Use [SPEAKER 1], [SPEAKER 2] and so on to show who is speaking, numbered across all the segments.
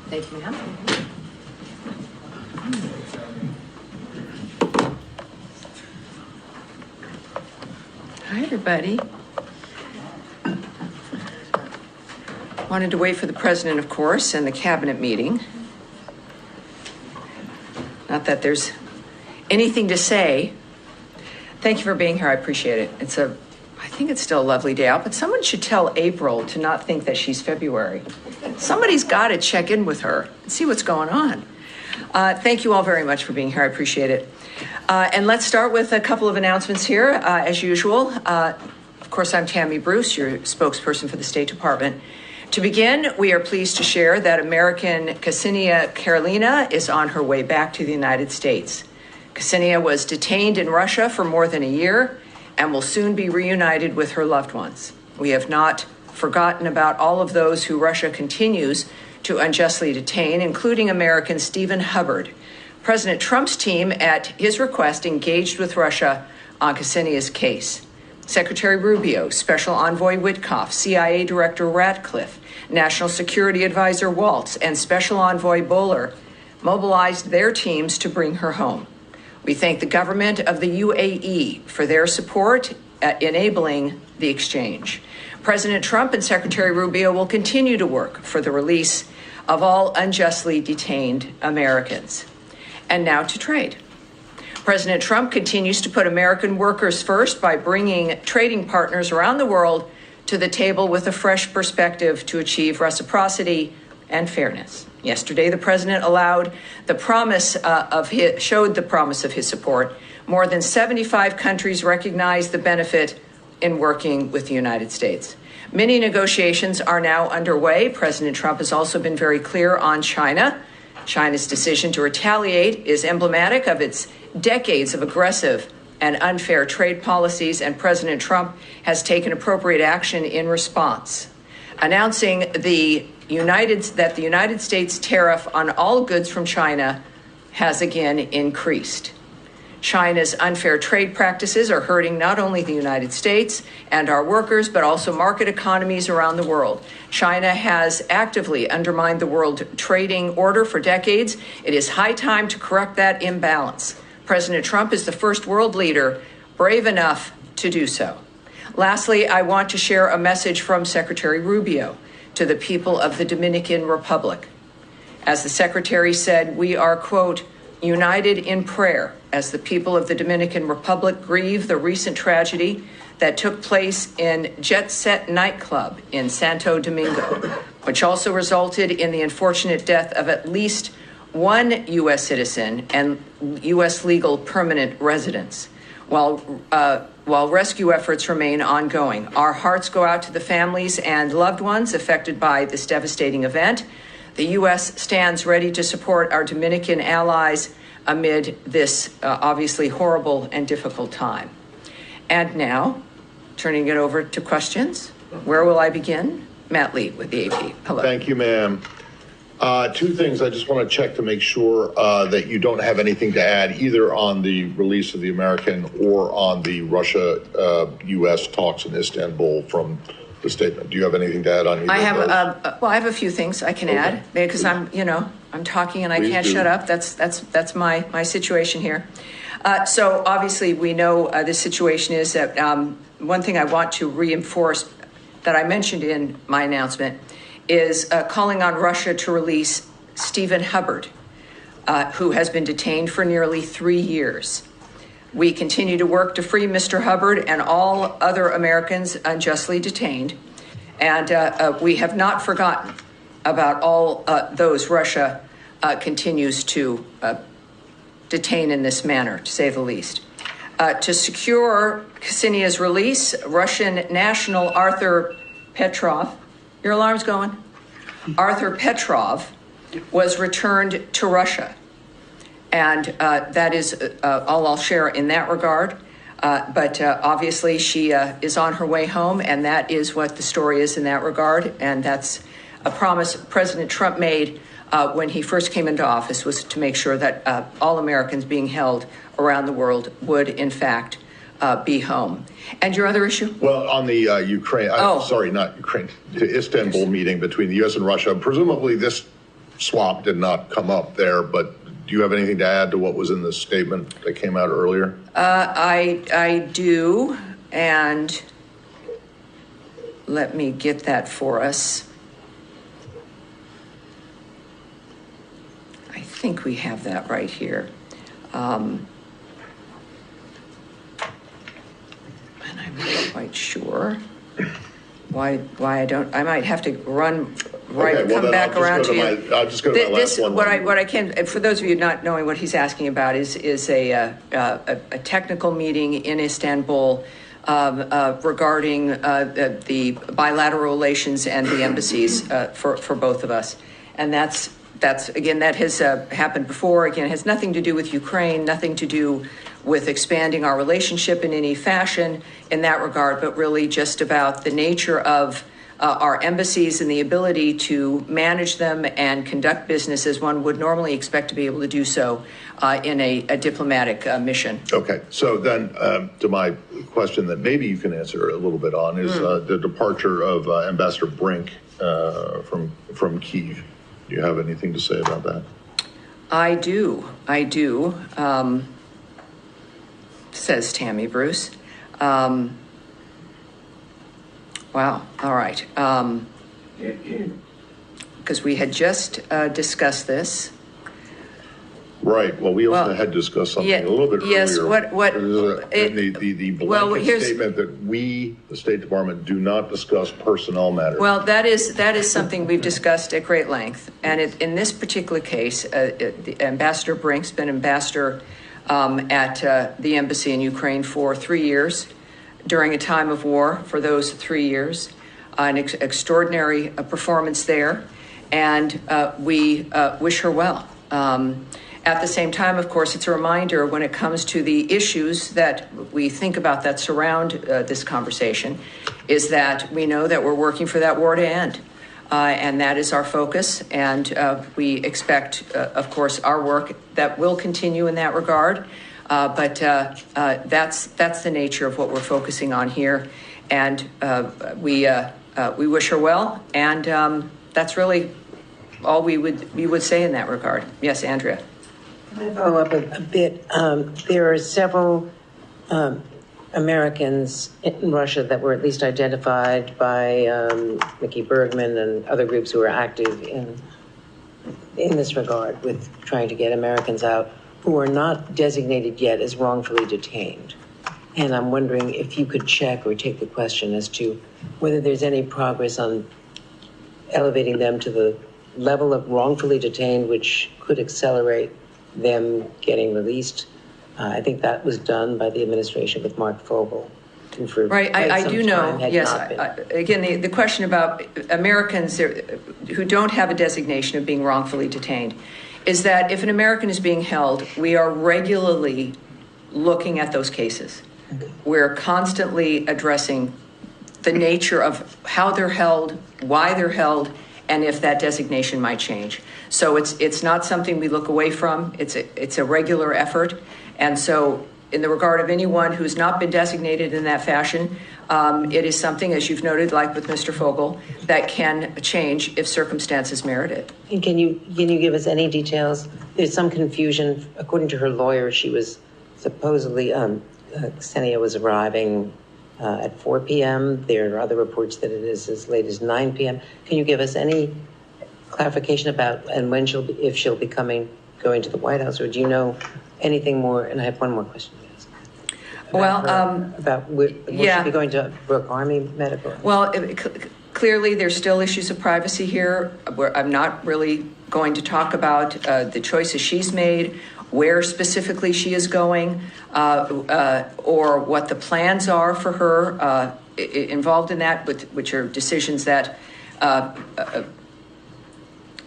[SPEAKER 1] Thank you, ma'am. Hi, everybody. Wanted to wait for the president, of course, and the cabinet meeting. Not that there's anything to say. Thank you for being here. I appreciate it. I think it's still a lovely day out, but someone should tell April to not think that she's February. Somebody's got to check in with her and see what's going on. Thank you all very much for being here. I appreciate it. And let's start with a couple of announcements here, as usual. Of course, I'm Tammy Bruce, your spokesperson for the State Department. To begin, we are pleased to share that American Ksenia Karelina is on her way back to the United States. Ksenia was detained in Russia for more than a year and will soon be reunited with her loved ones. We have not forgotten about all of those who Russia continues to unjustly detain, including American Stephen Hubbard. President Trump's team, at his request, engaged with Russia on Ksenia's case. Secretary Rubio, Special Envoy Witkoff, CIA Director Ratcliffe, National Security Advisor Waltz, and Special Envoy Bowler mobilized their teams to bring her home. We thank the government of the UAE for their support at enabling the exchange. President Trump and Secretary Rubio will continue to work for the release of all unjustly detained Americans. And now to trade. President Trump continues to put American workers first by bringing trading partners around the world to the table with a fresh perspective to achieve reciprocity and fairness. Yesterday, the president showed the promise of his support. More than 75 countries recognize the benefit in working with the United States. Many negotiations are now underway. President Trump has also been very clear on China. China's decision to retaliate is emblematic of its decades of aggressive and unfair trade policies, and President Trump has taken appropriate action in response, announcing that the United States tariff on all goods from China has again increased. China's unfair trade practices are hurting not only the United States and our workers, but also market economies around the world. China has actively undermined the world trading order for decades. It is high time to correct that imbalance. President Trump is the first world leader brave enough to do so. Lastly, I want to share a message from Secretary Rubio to the people of the Dominican Republic. As the Secretary said, we are, quote, united in prayer as the people of the Dominican Republic grieve the recent tragedy that took place in Jet Set nightclub in Santo Domingo, which also resulted in the unfortunate death of at least one U.S. citizen and U.S. legal permanent residents. While rescue efforts remain ongoing, our hearts go out to the families and loved ones affected by this devastating event. The U.S. stands ready to support our Dominican allies amid this obviously horrible and difficult time. And now, turning it over to questions. Where will I begin? Matt Lee with the AP. Hello.
[SPEAKER 2] Thank you, ma'am. Two things I just want to check to make sure that you don't have anything to add either on the release of the American or on the Russia-U.S. talks in Istanbul from the statement. Do you have anything to add on either
[SPEAKER 1] I have,
[SPEAKER 2] of those?
[SPEAKER 1] I have a few things I can add because I'm talking and I
[SPEAKER 2] Please
[SPEAKER 1] can't
[SPEAKER 2] do.
[SPEAKER 1] shut up. That's my situation here. So obviously we know this situation is that one thing I want to reinforce that I mentioned in my announcement is calling on Russia to release Stephen Hubbard, who has been detained for nearly 3 years. We continue to work to free Mr. Hubbard and all other Americans unjustly detained. And we have not forgotten about all those Russia continues to detain in this manner, to say the least. To secure Ksenia's release, Russian national Arthur Petrov, your alarm's going? Arthur Petrov was returned to Russia. And that is all I'll share in that regard. But obviously she is on her way home, and that is what the story is in that regard. And that's a promise President Trump made when he first came into office, was to make sure that all Americans being held around the world would, in fact, be home. And your other issue?
[SPEAKER 2] Well, on the Ukraine, sorry, not Ukraine, the Istanbul meeting between the U.S. and Russia, presumably this swap did not come up there, but do you have anything to add to what was in the statement that came out earlier?
[SPEAKER 1] I do, and let me get that for us. I think we have that right here. And I'm not quite sure why I don't. I might have to run right,
[SPEAKER 2] Okay, well,
[SPEAKER 1] come back around to you.
[SPEAKER 2] I'll just go to my last one.
[SPEAKER 1] What I can, for those of you not knowing what he's asking about, is a technical meeting in Istanbul regarding the bilateral relations and the embassies for both of us, and that's again, that has happened before. Again, it has nothing to do with Ukraine, nothing to do with expanding our relationship in any fashion in that regard, but really just about the nature of our embassies and the ability to manage them and conduct business as one would normally expect to be able to do so in a diplomatic mission.
[SPEAKER 2] Okay, so then to my question that maybe you can answer a little bit on is the departure of Ambassador Brink from Kyiv. Do you have anything to say about that?
[SPEAKER 1] I do. Says Tammy Bruce. Wow. All right. Because we had just discussed this.
[SPEAKER 2] Right. Well, we also had discussed something a little bit earlier.
[SPEAKER 1] Yes. The blanket
[SPEAKER 2] statement that we, the State Department, do not discuss personnel matters.
[SPEAKER 1] Well, that is something we've discussed at great length, and in this particular case, Ambassador Brink's been ambassador at the embassy in Ukraine for 3 years, during a time of war for those 3 years, an extraordinary performance there, and we wish her well. At the same time, of course, it's a reminder when it comes to the issues that we think about that surround this conversation, is that we know that we're working for that war to end. And that is our focus. And we expect, of course, our work that will continue in that regard. But that's the nature of what we're focusing on here. And we wish her well. And that's really all we would say in that regard. Yes, Andrea.
[SPEAKER 3] Can I follow up a bit? There are several Americans in Russia that were at least identified by Mickey Bergman and other groups who are active in this regard with trying to get Americans out who are not designated yet as wrongfully detained. And I'm wondering if you could check or take the question as to whether there's any progress on elevating them to the level of wrongfully detained, which could accelerate them getting released. I think that was done by the administration with Mark Fogel.
[SPEAKER 1] Right, I do know, yes. Again, the question about Americans who don't have a designation of being wrongfully detained is that if an American is being held, we are regularly looking at those cases. Okay. We're constantly addressing the nature of how they're held, why they're held, and if that designation might change. So it's not something we look away from. It's a regular effort. And so in the regard of anyone who's not been designated in that fashion, it is something, as you've noted, like with Mr. Fogel, that can change if circumstances merit it.
[SPEAKER 3] And can you give us any details? There's some confusion. According to her lawyer, she was supposedly, Ksenia was arriving at 4 p.m. There are other reports that it is as late as 9 p.m. Can you give us any clarification about and when if she'll be going to the White House, or do you know anything more? And I have one more question to ask. Will she be going to Brooke Army Medical?
[SPEAKER 1] Well, clearly there's still issues of privacy here. I'm not really going to talk about the choices she's made, where specifically she is going, or what the plans are for her involved in that, which are decisions that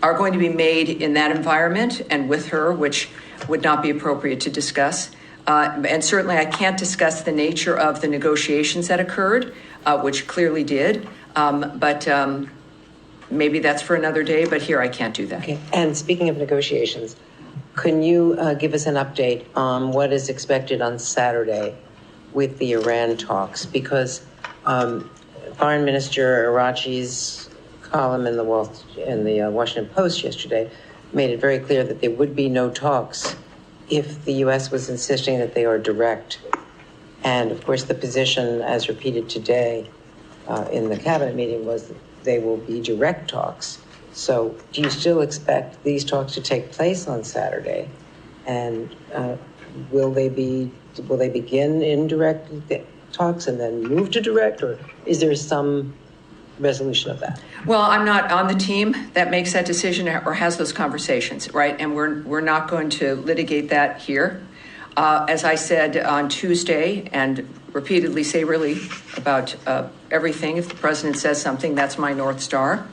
[SPEAKER 1] are going to be made in that environment and with her, which would not be appropriate to discuss. And certainly I can't discuss the nature of the negotiations that occurred, which clearly did, but maybe that's for another day, but here I can't do that.
[SPEAKER 3] Okay. And speaking of negotiations, can you give us an update on what is expected on Saturday with the Iran talks? Because Foreign Minister Arachi's column in the Washington Post yesterday made it very clear that there would be no talks if the U.S. was insisting that they are direct. And of course, the position, as repeated today in the cabinet meeting, was that they will be direct talks. So do you still expect these talks to take place on Saturday? And will they begin indirect talks and then move to direct, or is there some resolution of that?
[SPEAKER 1] Well, I'm not on the team that makes that decision or has those conversations, right? And we're not going to litigate that here. As I said on Tuesday, and repeatedly say really about everything, if the president says something, that's my North Star.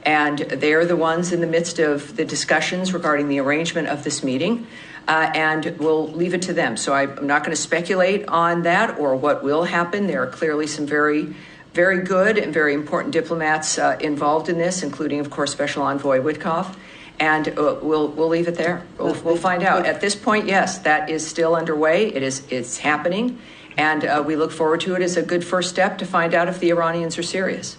[SPEAKER 1] And they're the ones in the midst of the discussions regarding the arrangement of this meeting. And we'll leave it to them. So I'm not going to speculate on that or what will happen. There are clearly some very, very good and very important diplomats involved in this, including, of course, Special Envoy Witkoff. And we'll leave it there. We'll find out. At this point, yes, that is still underway. It's happening. And we look forward to it as a good first step to find out if the Iranians are serious.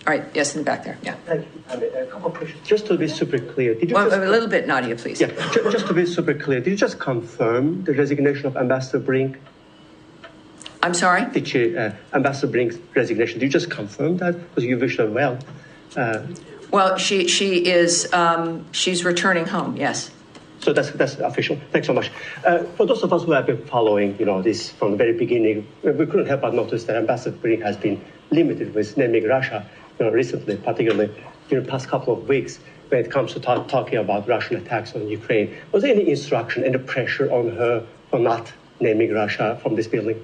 [SPEAKER 1] All right. Yes, in the back there. Yeah.
[SPEAKER 4] Thank you. A couple of questions. Just to be super clear, did you
[SPEAKER 1] a little bit, Nadia, please.
[SPEAKER 4] Yeah, just to be super clear, did you just confirm the resignation of Ambassador Brink?
[SPEAKER 1] I'm sorry?
[SPEAKER 4] Ambassador Brink's resignation, did you just confirm that? Because you wish her well.
[SPEAKER 1] Well, she is, she's returning home, yes.
[SPEAKER 4] So that's official. Thanks so much. For those of us who have been following, this from the very beginning, we couldn't help but notice that Ambassador Brink has been limited with naming Russia, recently, particularly during the past couple of weeks, when it comes to talking about Russian attacks on Ukraine. Was there any instruction, any pressure on her for not naming Russia from this building?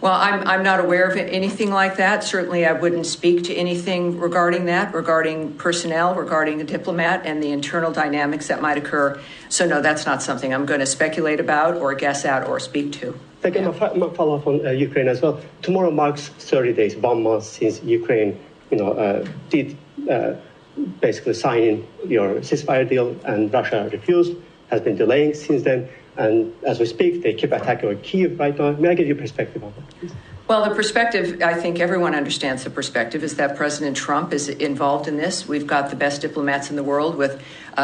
[SPEAKER 1] Well, I'm not aware of anything like that. Certainly, I wouldn't speak to anything regarding that, regarding personnel, regarding a diplomat, and the internal dynamics that might occur. So, no, that's not something I'm going to speculate about or guess at or speak to.
[SPEAKER 4] Thank you. My follow-up on Ukraine as well. Tomorrow marks 30 days, 1 month since Ukraine, did basically sign in your ceasefire deal, and Russia refused, has been delaying since then. And as we speak, they keep attacking Kyiv right now. May I get your perspective on that, please?
[SPEAKER 1] Well, the perspective, I think everyone understands the perspective, is that President Trump is involved in this. We've got the best diplomats in the world, with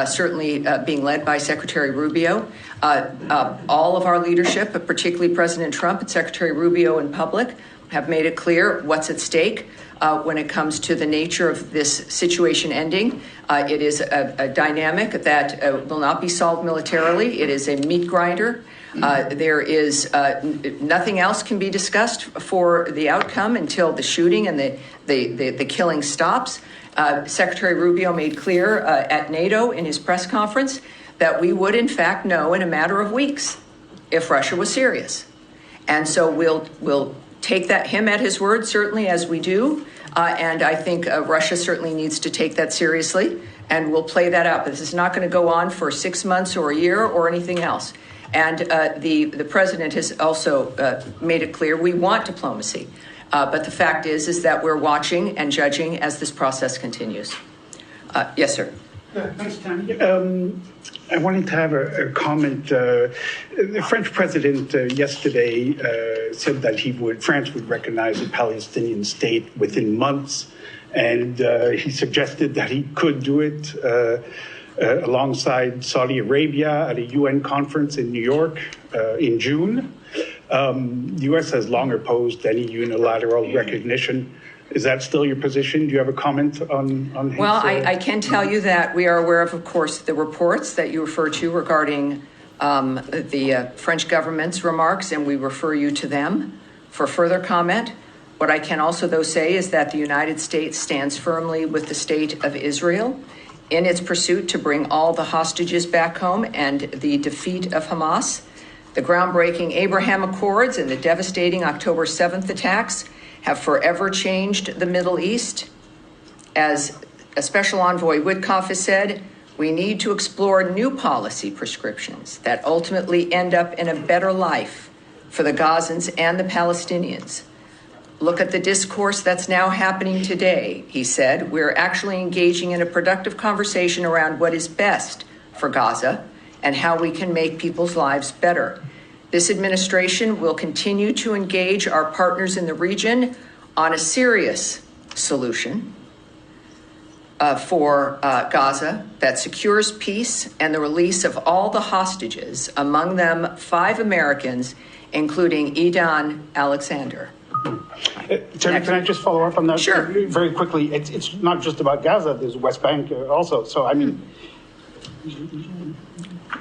[SPEAKER 1] certainly being led by Secretary Rubio. All of our leadership, but particularly President Trump and Secretary Rubio in public, have made it clear what's at stake when it comes to the nature of this situation ending. It is a dynamic that will not be solved militarily. It is a meat grinder. There is nothing else can be discussed for the outcome until the shooting and the killing stops. Secretary Rubio made clear at NATO in his press conference that we would in fact know in a matter of weeks if Russia was serious. And so we'll take him at his word, certainly, as we do. And I think Russia certainly needs to take that seriously, and we'll play that out. But this is not going to go on for 6 months or a year or anything else. And the president has also made it clear we want diplomacy. But the fact is that we're watching and judging as this process continues. Yes, sir.
[SPEAKER 5] Thanks, Tammy. I wanted to have a comment. The French president yesterday said that France would recognize a Palestinian state within months, and he suggested that he could do it alongside Saudi Arabia at a UN conference in New York in June. The U.S. has long opposed any unilateral recognition. Is that still your position? Do you have a comment on his,
[SPEAKER 1] Well, I can tell you that we are aware of course, the reports that you refer to regarding the French government's remarks, and we refer you to them for further comment. What I can also, though, say is that the United States stands firmly with the state of Israel in its pursuit to bring all the hostages back home and the defeat of Hamas. The groundbreaking Abraham Accords and the devastating October 7th attacks have forever changed the Middle East. As a Special Envoy Witkoff has said, we need to explore new policy prescriptions that ultimately end up in a better life for the Gazans and the Palestinians. Look at the discourse that's now happening today, he said. We're actually engaging in a productive conversation around what is best for Gaza and how we can make people's lives better. This administration will continue to engage our partners in the region on a serious solution for Gaza that secures peace and the release of all the hostages, among them 5 Americans, including Idan Alexander.
[SPEAKER 5] Chairman, can I just follow up on that?
[SPEAKER 1] Sure.
[SPEAKER 5] Very quickly. It's not just about Gaza. There's West Bank also. So, I mean.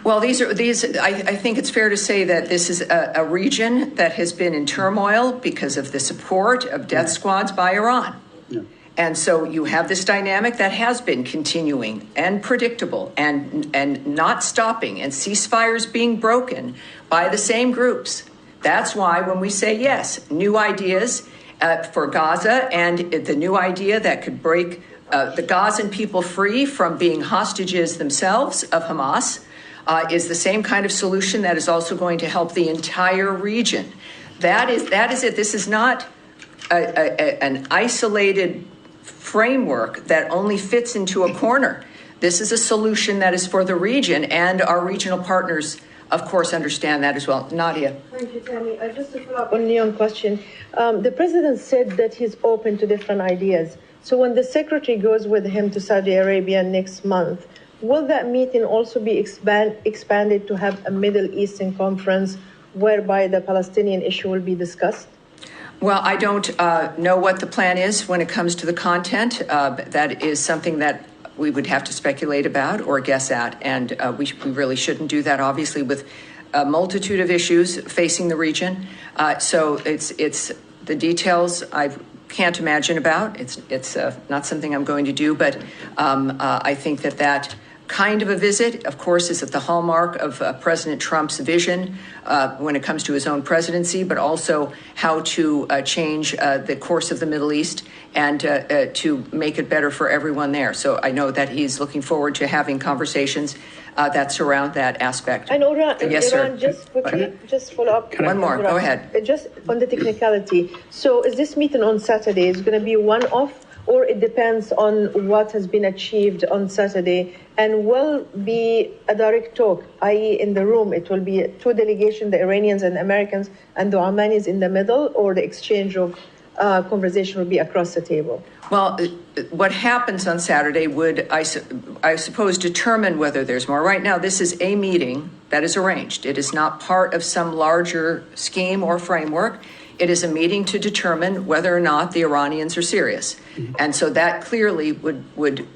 [SPEAKER 1] Well, I think it's fair to say that this is a region that has been in turmoil because of the support of death squads by Iran.
[SPEAKER 5] Yeah.
[SPEAKER 1] And so you have this dynamic that has been continuing and predictable and not stopping, and ceasefires being broken by the same groups. That's why when we say yes, new ideas for Gaza, and the new idea that could break the Gazan people free from being hostages themselves of Hamas, is the same kind of solution that is also going to help the entire region. That is it. This is not an isolated framework that only fits into a corner. This is a solution that is for the region, and our regional partners, of course, understand that as well. Nadia.
[SPEAKER 6] Thank you, Tammy. Just to follow up on Leon's question, the president said that he's open to different ideas. So when the secretary goes with him to Saudi Arabia next month, will that meeting also be expanded to have a Middle Eastern conference whereby the Palestinian issue will be discussed?
[SPEAKER 1] Well, I don't know what the plan is when it comes to the content. That is something that we would have to speculate about or guess at, and we really shouldn't do that, obviously, with a multitude of issues facing the region. So it's the details I can't imagine about. It's not something I'm going to do, but I think that kind of a visit, of course, is at the hallmark of President Trump's vision when it comes to his own presidency, but also how to change the course of the Middle East and to make it better for everyone there. So I know that he's looking forward to having conversations that surround that aspect.
[SPEAKER 6] And Iran,
[SPEAKER 1] Yes, sir.
[SPEAKER 6] Iran, just quickly, just follow up.
[SPEAKER 1] One more, go ahead.
[SPEAKER 6] Just on the technicality. So is this meeting on Saturday? Is going to be one-off, or it depends on what has been achieved on Saturday? And will be a direct talk, i.e. in the room, it will be 2 delegations, the Iranians and Americans, and the Omanis in the middle, or the exchange of conversation will be across the table?
[SPEAKER 1] Well, what happens on Saturday would, I suppose, determine whether there's more. Right now, this is a meeting that is arranged. It is not part of some larger scheme or framework. It is a meeting to determine whether or not the Iranians are serious. Mm-hmm. And so that clearly would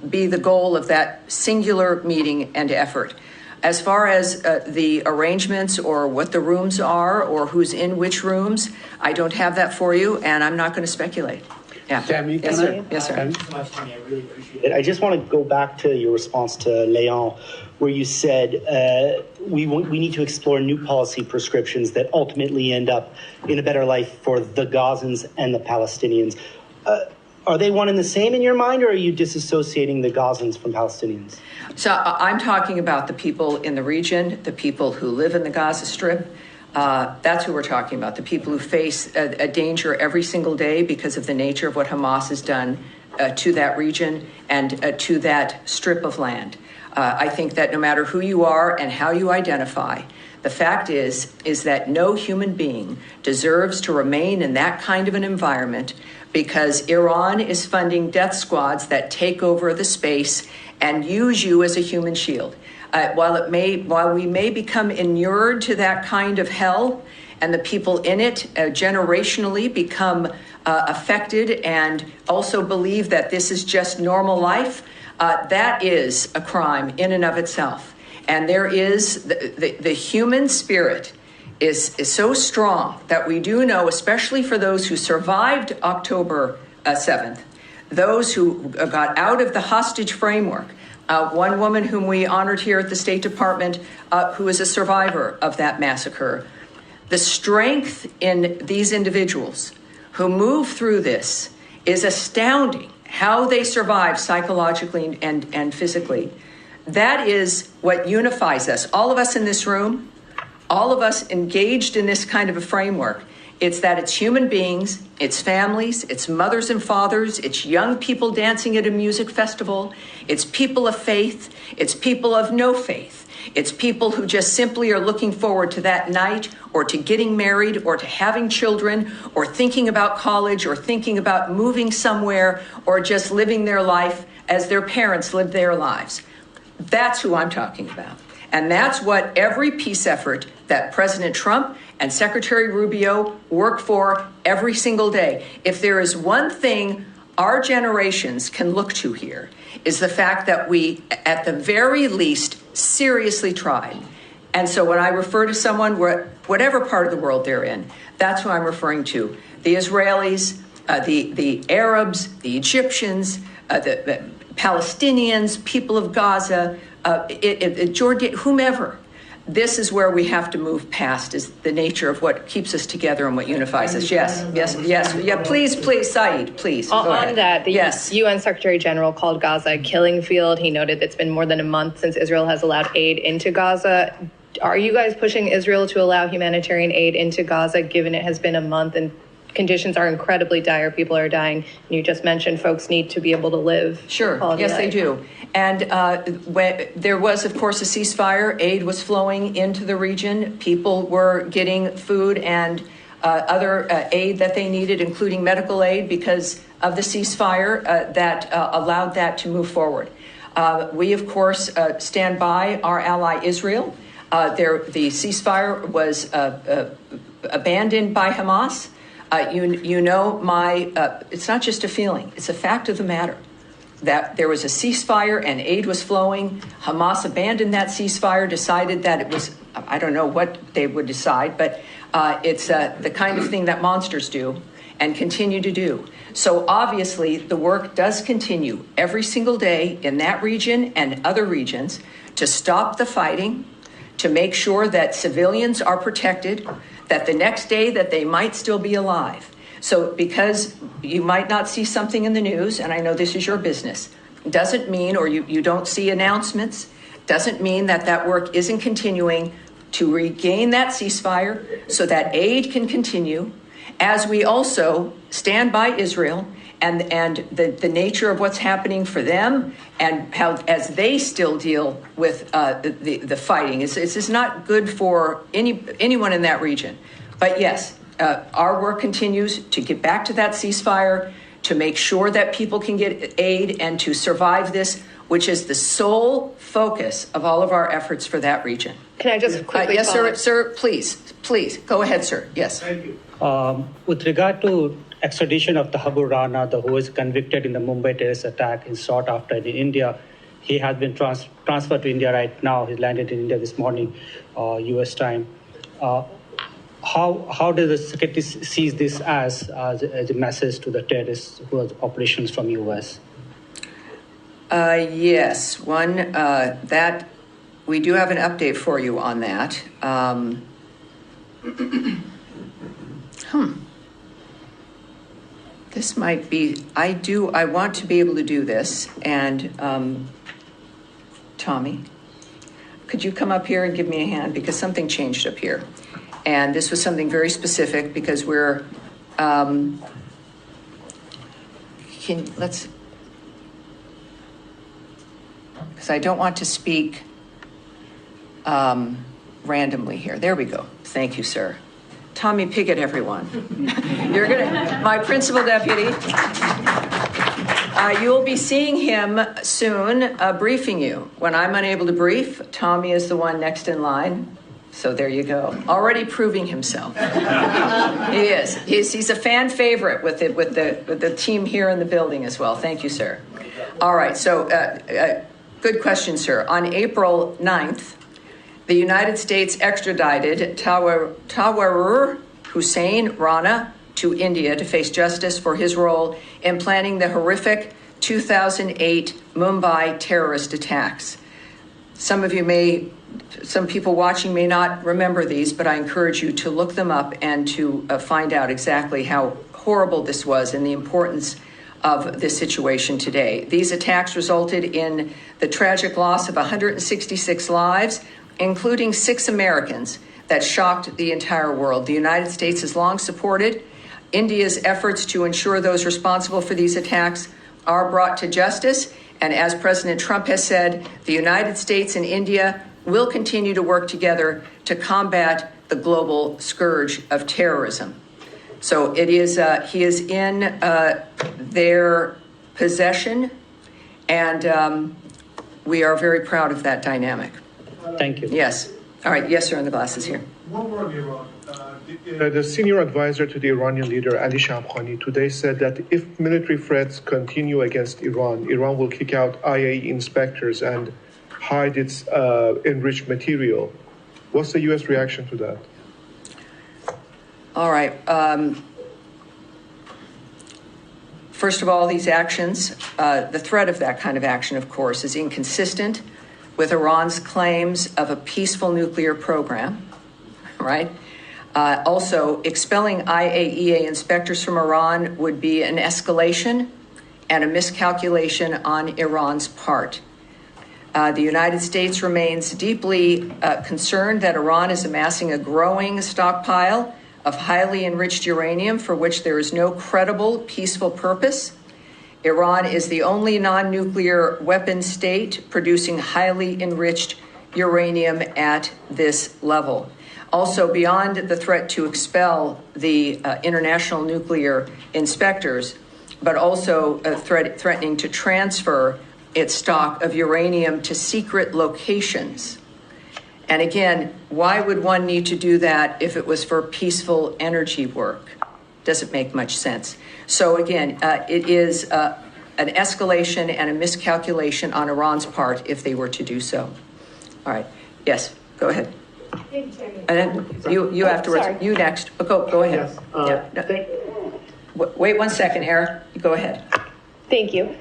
[SPEAKER 1] be the goal of that singular meeting and effort. As far as the arrangements or what the rooms are or who's in which rooms, I don't have that for you, and I'm not going to speculate. Yeah.
[SPEAKER 5] Tammy,
[SPEAKER 1] Yes, sir. Yes, sir.
[SPEAKER 7] I really appreciate it. I just want to go back to your response to Leon, where you said we need to explore new policy prescriptions that ultimately end up in a better life for the Gazans and the Palestinians. Are they one and the same in your mind, or are you disassociating the Gazans from Palestinians?
[SPEAKER 1] So I'm talking about the people in the region, the people who live in the Gaza Strip. That's who we're talking about, the people who face a danger every single day because of the nature of what Hamas has done to that region and to that strip of land. I think that no matter who you are and how you identify, the fact is that no human being deserves to remain in that kind of an environment because Iran is funding death squads that take over the space and use you as a human shield. While we may become inured to that kind of hell, and the people in it generationally become affected and also believe that this is just normal life, that is a crime in and of itself. And there is the human spirit is so strong that we do know, especially for those who survived October 7th, those who got out of the hostage framework. One woman whom we honored here at the State Department, who is a survivor of that massacre. The strength in these individuals who move through this is astounding, how they survive psychologically and physically. That is what unifies us. All of us in this room, all of us engaged in this kind of a framework. It's that it's human beings, it's families, it's mothers and fathers, it's young people dancing at a music festival, it's people of faith, it's people of no faith, it's people who just simply are looking forward to that night or to getting married or to having children or thinking about college or thinking about moving somewhere or just living their life as their parents lived their lives. That's who I'm talking about. And that's what every peace effort that President Trump and Secretary Rubio work for every single day. If there is one thing our generations can look to here, is the fact that we, at the very least, seriously tried. And so when I refer to someone, whatever part of the world they're in, that's who I'm referring to. The Israelis, the Arabs, the Egyptians, the Palestinians, people of Gaza, Jordan, whomever. This is where we have to move past, is the nature of what keeps us together and what unifies us. Yes. Yeah, please, Saeed, please. Go ahead.
[SPEAKER 8] On that, the
[SPEAKER 1] yes.
[SPEAKER 8] UN Secretary General called Gaza a killing field. He noted that it's been more than a month since Israel has allowed aid into Gaza. Are you guys pushing Israel to allow humanitarian aid into Gaza, given it has been a month and conditions are incredibly dire, people are dying? And you just mentioned folks need to be able to live.
[SPEAKER 1] Sure, yes, they do. And there was, of course, a ceasefire. Aid was flowing into the region. People were getting food and other aid that they needed, including medical aid, because of the ceasefire that allowed that to move forward. We, of course, stand by our ally Israel. The ceasefire was abandoned by Hamas. It's not just a feeling, it's a fact of the matter that there was a ceasefire and aid was flowing. Hamas abandoned that ceasefire, decided that it was, I don't know what they would decide, but it's the kind of thing that monsters do and continue to do. So obviously the work does continue every single day in that region and other regions to stop the fighting, to make sure that civilians are protected, that the next day that they might still be alive. So because you might not see something in the news, and I know this is your business, doesn't mean, or you don't see announcements, doesn't mean that that work isn't continuing to regain that ceasefire so that aid can continue, as we also stand by Israel and the nature of what's happening for them and how as they still deal with the fighting. This is not good for anyone in that region. But yes, our work continues to get back to that ceasefire, to make sure that people can get aid and to survive this, which is the sole focus of all of our efforts for that region.
[SPEAKER 8] Can I just quickly
[SPEAKER 1] yes,
[SPEAKER 8] follow?
[SPEAKER 1] sir, please. Go ahead, sir. Yes.
[SPEAKER 5] Thank you.
[SPEAKER 9] With regard to extradition of the Habu Rana, who was convicted in the Mumbai terrorist attack and sought after in India, he has been transferred to India right now. He landed in India this morning, U.S. time. How does the secretary sees this as a message to the terrorists who are operations from U.S.?
[SPEAKER 1] Yes, that we do have an update for you on that. This might be, I want to be able to do this. And Tommy, could you come up here and give me a hand? Because something changed up here. And this was something very specific because because I don't want to speak randomly here. There we go. Thank you, sir. Tommy Pickett, everyone. My principal deputy. You'll be seeing him soon, briefing you. When I'm unable to brief, Tommy is the one next in line. So there you go. Already proving himself. He is. He's a fan favorite with the team here in the building as well. Thank you, sir. All right. So good question, sir. On April 9th, the United States extradited Tawar Hussein Rana to India to face justice for his role in planning the horrific 2008 Mumbai terrorist attacks. Some people watching may not remember these, but I encourage you to look them up and to find out exactly how horrible this was and the importance of this situation today. These attacks resulted in the tragic loss of 166 lives, including 6 Americans, that shocked the entire world. The United States has long supported India's efforts to ensure those responsible for these attacks are brought to justice. And as President Trump has said, the United States and India will continue to work together to combat the global scourge of terrorism. So he is in their possession, And we are very proud of that dynamic.
[SPEAKER 9] Thank you.
[SPEAKER 1] Yes. All right. Yes, sir, in the glasses here.
[SPEAKER 10] One more on Iran. The senior advisor to the Iranian leader, Ali Shamkhani, today said that if military threats continue against Iran, Iran will kick out IAEA inspectors and hide its enriched material. What's the U.S. reaction to that?
[SPEAKER 1] All right. First of all, these actions, the threat of that kind of action, of course, is inconsistent with Iran's claims of a peaceful nuclear program, right? Also, expelling IAEA inspectors from Iran would be an escalation and a miscalculation on Iran's part. The United States remains deeply concerned that Iran is amassing a growing stockpile of highly enriched uranium for which there is no credible peaceful purpose. Iran is the only non-nuclear weapon state producing highly enriched uranium at this level. Also, beyond the threat to expel the international nuclear inspectors, but also threatening to transfer its stock of uranium to secret locations. And again, why would one need to do that if it was for peaceful energy work? Doesn't make much sense. So again, it is an escalation and a miscalculation on Iran's part if they were to do so. All right. Yes, go ahead. And then you afterwards.
[SPEAKER 11] Sorry.
[SPEAKER 1] You next. But go ahead.
[SPEAKER 11] Yes.
[SPEAKER 1] Wait 1 second, Eric. Go ahead.
[SPEAKER 11] Thank you.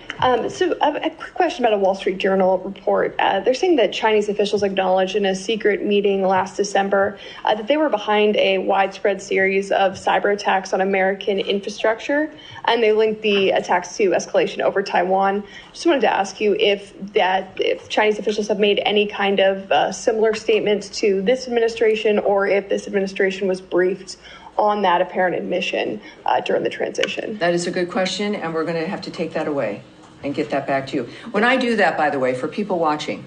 [SPEAKER 11] So I have a quick question about a Wall Street Journal report. They're saying that Chinese officials acknowledged in a secret meeting last December that they were behind a widespread series of cyber attacks on American infrastructure, and they linked the attacks to escalation over Taiwan. Just wanted to ask you if Chinese officials have made any kind of similar statements to this administration, or if this administration was briefed on that apparent admission during the transition.
[SPEAKER 1] That is a good question, and we're going to have to take that away and get that back to you. When I do that, by the way, for people watching,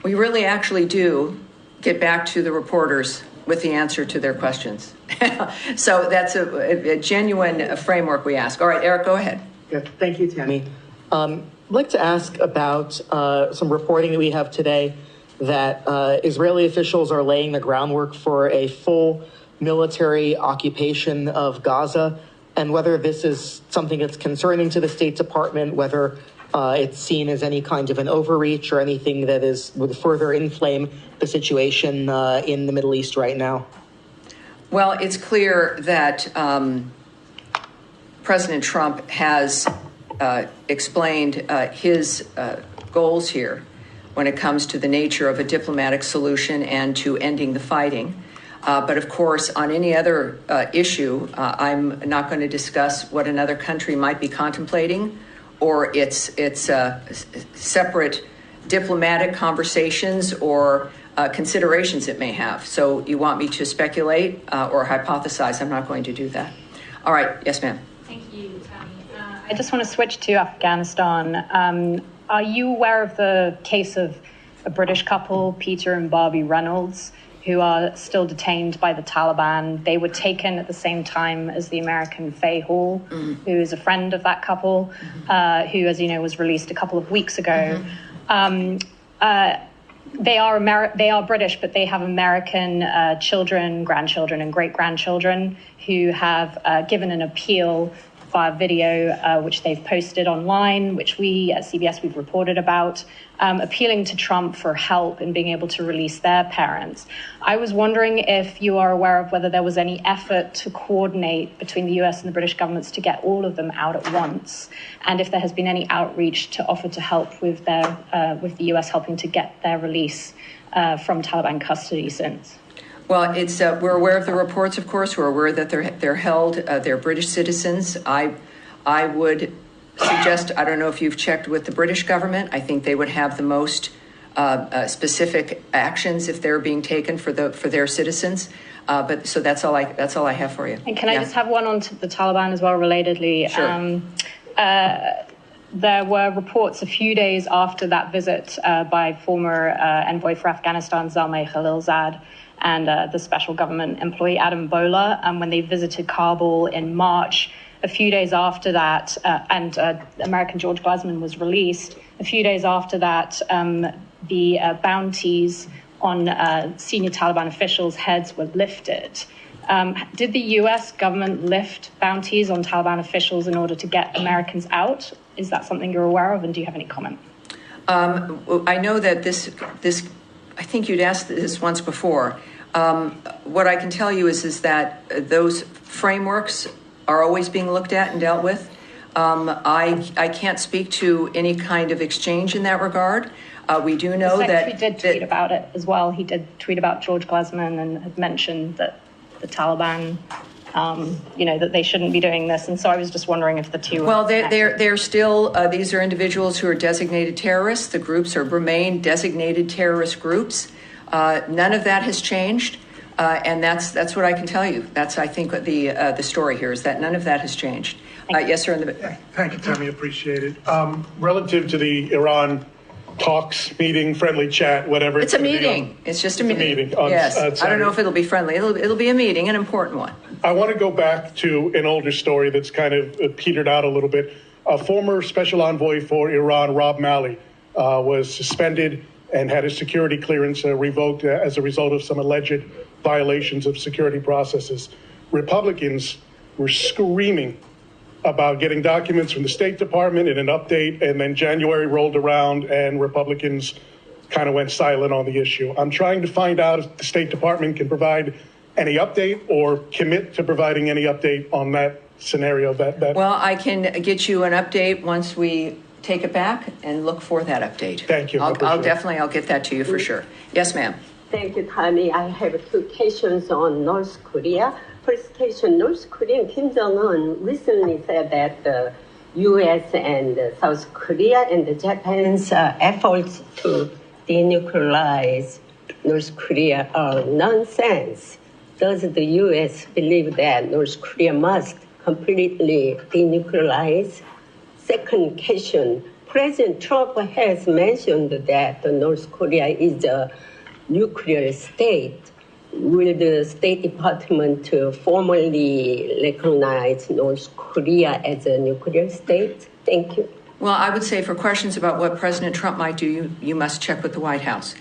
[SPEAKER 1] we really actually do get back to the reporters with the answer to their questions. So that's a genuine framework we ask. All right, Eric, go ahead.
[SPEAKER 12] Yeah, thank you, Tammy. I'd like to ask about some reporting that we have today that Israeli officials are laying the groundwork for a full military occupation of Gaza, and whether this is something that's concerning to the State Department, whether it's seen as any kind of an overreach or anything that would further inflame the situation in the Middle East right now.
[SPEAKER 1] Well, it's clear that President Trump has explained his goals here when it comes to the nature of a diplomatic solution and to ending the fighting. But of course, on any other issue, I'm not going to discuss what another country might be contemplating or its separate diplomatic conversations or considerations it may have. So you want me to speculate or hypothesize? I'm not going to do that. All right. Yes, ma'am.
[SPEAKER 13] Thank you, Tammy. I just want to switch to Afghanistan. Are you aware of the case of a British couple, Peter and Barbie Reynolds, who are still detained by the Taliban? They were taken at the same time as the American Faye Hall, who is a friend of that couple, who, as you know, was released a couple of weeks ago. They are British, but they have American children, grandchildren, and great-grandchildren who have given an appeal via video, which they've posted online, which we at CBS, we've reported about, appealing to Trump for help in being able to release their parents. I was wondering if you are aware of whether there was any effort to coordinate between the US and the British governments to get all of them out at once, and if there has been any outreach to offer to help with with the US helping to get their release from Taliban custody since.
[SPEAKER 1] Well, it's we're aware of the reports, of course. We're aware that they're held. They're British citizens. I would suggest, I don't know if you've checked with the British government. I think they would have the most specific actions if they're being taken for their citizens. But so that's all I have for you.
[SPEAKER 13] And can I just have one on to the Taliban as well, relatedly?
[SPEAKER 1] Sure.
[SPEAKER 13] There were reports a few days after that visit by former envoy for Afghanistan, Zalmay Khalilzad, and the special government employee Adam Bola, when they visited Kabul in March, a few days after that, and American George Glasman was released, a few days after that, the bounties on senior Taliban officials' heads were lifted. Did the US government lift bounties on Taliban officials in order to get Americans out? Is that something you're aware of, and do you have any comment?
[SPEAKER 1] I know that this, I think you'd asked this once before. What I can tell you is that those frameworks are always being looked at and dealt with. I can't speak to any kind of exchange in that regard. We do know
[SPEAKER 13] the
[SPEAKER 1] that...
[SPEAKER 13] Secretary did tweet about it as well. He did tweet about George Glasman and had mentioned that the Taliban, that they shouldn't be doing this. And so I was just wondering if the two...
[SPEAKER 1] Well, they're still, these are individuals who are designated terrorists. The groups remain designated terrorist groups. None of that has changed. And that's what I can tell you. That's, I think, the story here is that none of that has changed. Yes, sir.
[SPEAKER 14] Thank you, Tammy. Appreciate it. Relative to the Iran talks, meeting, friendly chat, whatever.
[SPEAKER 1] It's a meeting. It's just a meeting. Yes. I don't know if it'll be friendly. It'll be a meeting, an important one.
[SPEAKER 14] I want to go back to an older story that's kind of petered out a little bit. A former special envoy for Iran, Rob Malley, was suspended and had his security clearance revoked as a result of some alleged violations of security processes. Republicans were screaming about getting documents from the State Department in an update, and then January rolled around and Republicans kind of went silent on the issue. I'm trying to find out if the State Department can provide any update or commit to providing any update on that scenario.
[SPEAKER 1] Well, I can get you an update once we take it back and look for that update.
[SPEAKER 14] Thank you.
[SPEAKER 1] I'll get that to you for sure. Yes, ma'am.
[SPEAKER 15] Thank you, Tammy. I have two questions on North Korea. First question, North Korean Kim Jong-un recently said that the U.S. and South Korea and Japan's efforts to denuclearize North Korea are nonsense. Does the U.S. believe that North Korea must completely denuclearize? Second question, President Trump has mentioned that North Korea is a nuclear state. Will the State Department formally recognize North Korea as a nuclear state? Thank you.
[SPEAKER 1] Well, I would say for questions about what President Trump might do, you must check with the White House.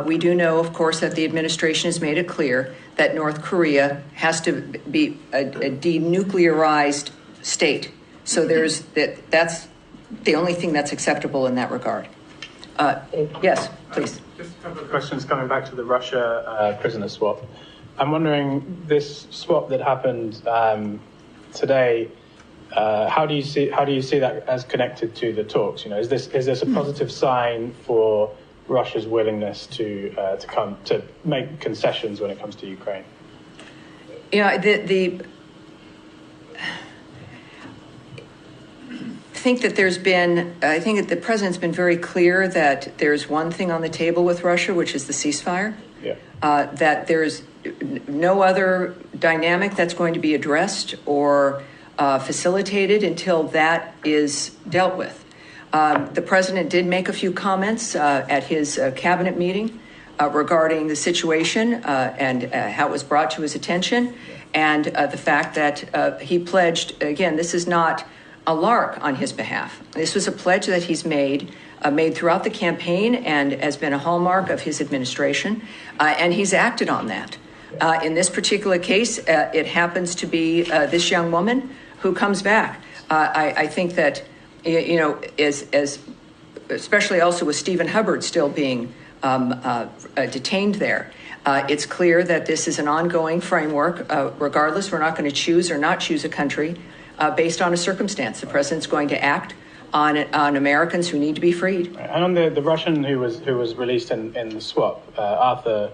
[SPEAKER 1] We do know, of course, that the administration has made it clear that North Korea has to be a denuclearized state. So that's the only thing that's acceptable in that regard. Yes, please.
[SPEAKER 16] Just a couple of questions coming back to the Russia prisoner swap. I'm wondering, this swap that happened today, how do you see that as connected to the talks? Is this a positive sign for Russia's willingness to make concessions when it comes to Ukraine?
[SPEAKER 1] I think that I think that the president's been very clear that there's one thing on the table with Russia, which is the ceasefire.
[SPEAKER 16] Yeah.
[SPEAKER 1] That there's no other dynamic that's going to be addressed or facilitated until that is dealt with. The president did make a few comments at his cabinet meeting regarding the situation and how it was brought to his attention, and the fact that he pledged, again, this is not a lark on his behalf. This was a pledge that he's made throughout the campaign and has been a hallmark of his administration, and he's acted on that. In this particular case, it happens to be this young woman who comes back. I think that, as especially also with Stephen Hubbard still being detained there, it's clear that this is an ongoing framework. Regardless, we're not going to choose or not choose a country based on a circumstance. The president's going to act on Americans who need to be freed.
[SPEAKER 16] And on the Russian who was released in the swap, Arthur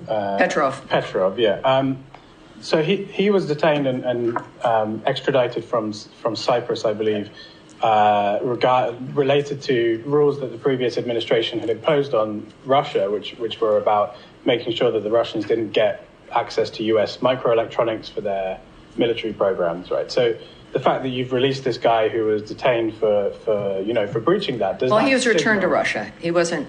[SPEAKER 16] Petrov, yeah. So he was detained and extradited from Cyprus, I believe, related to rules that the previous administration had imposed on Russia, which were about making sure that the Russians didn't get access to U.S. microelectronics for their military programs, right? So the fact that you've released this guy who was detained for breaching that,
[SPEAKER 1] he was returned to Russia. He wasn't.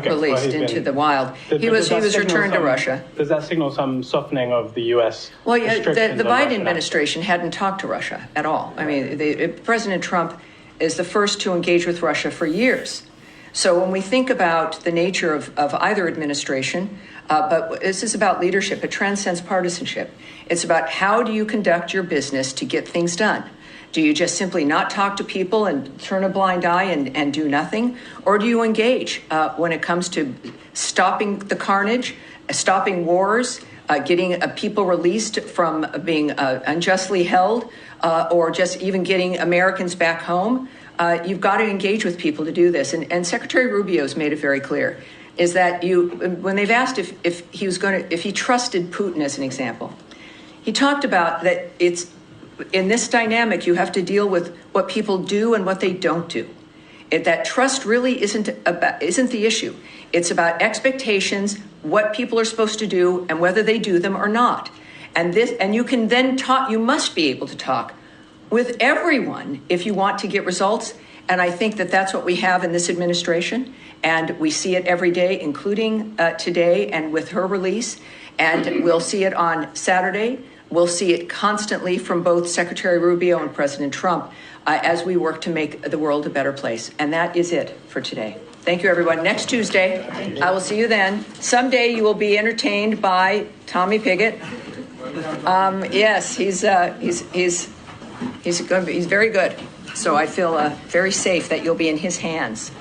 [SPEAKER 1] released into the wild. He was returned to Russia.
[SPEAKER 16] Does that signal some softening of the U.S.
[SPEAKER 1] Well, yeah,
[SPEAKER 16] restrictions
[SPEAKER 1] the
[SPEAKER 16] on
[SPEAKER 1] Biden
[SPEAKER 16] Russian
[SPEAKER 1] administration hadn't talked to Russia at all. I mean, President Trump is the first to engage with Russia for years. So when we think about the nature of either administration, but this is about leadership. It transcends partisanship. It's about how do you conduct your business to get things done? Do you just simply not talk to people and turn a blind eye and do nothing? Or do you engage when it comes to stopping the carnage, stopping wars, getting people released from being unjustly held, or just even getting Americans back home? You've got to engage with people to do this. And Secretary Rubio's made it very clear, is that when they've asked if he trusted Putin as an example, he talked about that it's, in this dynamic, you have to deal with what people do and what they don't do. That trust really isn't the issue. It's about expectations, what people are supposed to do, and whether they do them or not. And you can then talk. You must be able to talk with everyone if you want to get results. And I think that that's what we have in this administration. And we see it every day, including today and with her release. And we'll see it on Saturday. We'll see it constantly from both Secretary Rubio and President Trump as we work to make the world a better place. And that is it for today. Thank you, everyone. Next Tuesday, I will see you then. Someday you will be entertained by Tommy Pigott. Yes, he's very good. So I feel very safe that you'll be in his hands.